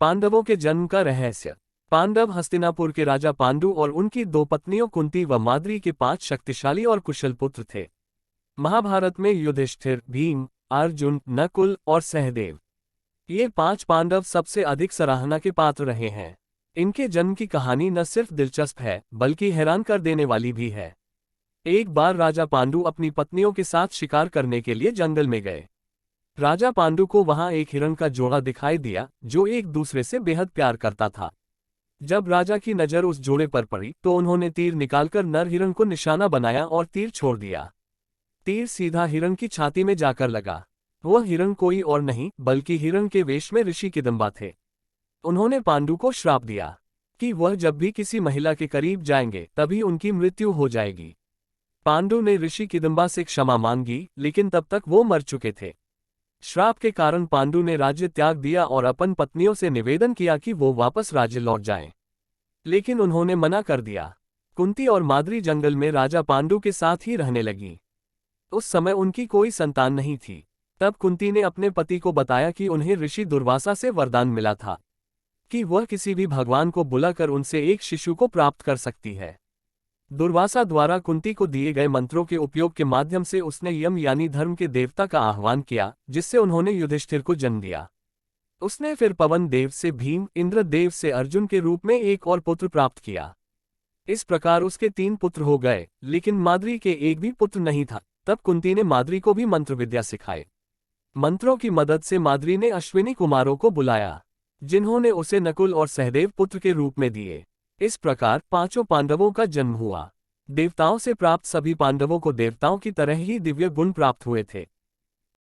पांडवों के जन्म का रहस्य। पांडव हस्तिनापुर के राजा पांडु और उनकी दो पत्नियों कुंती व माद्री के 5 शक्तिशाली और कुशल पुत्र थे। महाभारत में युधिष्ठिर, भीम, अर्जुन, नकुल और सहदेव, ये 5 पांडव सबसे अधिक सराहना के पात्र रहे हैं। इनके जन्म की कहानी न सिर्फ दिलचस्प है बल्कि हैरान कर देने वाली भी है। एक बार राजा पांडु अपनी पत्नियों के साथ शिकार करने के लिए जंगल में गए। राजा पांडु को वहां एक हिरण का जोड़ा दिखाई दिया जो एक दूसरे से बेहद प्यार करता था। जब राजा की नजर उस जोड़े पर पड़ी तो उन्होंने तीर निकालकर नर हिरण को निशाना बनाया और तीर छोड़ दिया। तीर सीधा हिरण की छाती में जाकर लगा। वह हिरण कोई और नहीं बल्कि हिरण के वेश में ऋषि किदंबा थे। उन्होंने पांडु को श्राप दिया कि वह जब भी किसी महिला के करीब जाएंगे तभी उनकी मृत्यु हो जाएगी। पांडु ने ऋषि किदंबा से क्षमा मांगी लेकिन तब तक वो मर चुके थे। श्राप के कारण पांडु ने राज्य त्याग दिया और अपन पत्नियों से निवेदन किया कि वो वापस राज्य लौट जाएं। लेकिन उन्होंने मना कर दिया। कुंती और माद्री जंगल में राजा पांडु के साथ ही रहने लगी। उस समय उनकी कोई संतान नहीं थी। तब कुंती ने अपने पति को बताया कि उन्हें ऋषि दुर्वासा से वरदान मिला था कि वह किसी भी भगवान को बुलाकर उनसे एक शिशु को प्राप्त कर सकती है। दुर्वासा द्वारा कुंती को दिए गए मंत्रों के उपयोग के माध्यम से उसने यम यानी धर्म के देवता का आह्वान किया, जिससे उन्होंने युधिष्ठिर को जन्म दिया। उसने फिर पवन देव से भीम, इंद्र देव से अर्जुन के रूप में एक और पुत्र प्राप्त किया। इस प्रकार उसके 3 पुत्र हो गए, लेकिन माद्री के एक भी पुत्र नहीं था। तब कुंती ने माद्री को भी मंत्र विद्या सिखाई। मंत्रों की मदद से माद्री ने अश्विनी कुमारों को बुलाया, जिन्होंने उसे नकुल और सहदेव पुत्र के रूप में दिए। इस प्रकार 5 पांडवों का जन्म हुआ। देवताओं से प्राप्त सभी पांडवों को देवताओं की तरह ही दिव्य गुण प्राप्त हुए थे।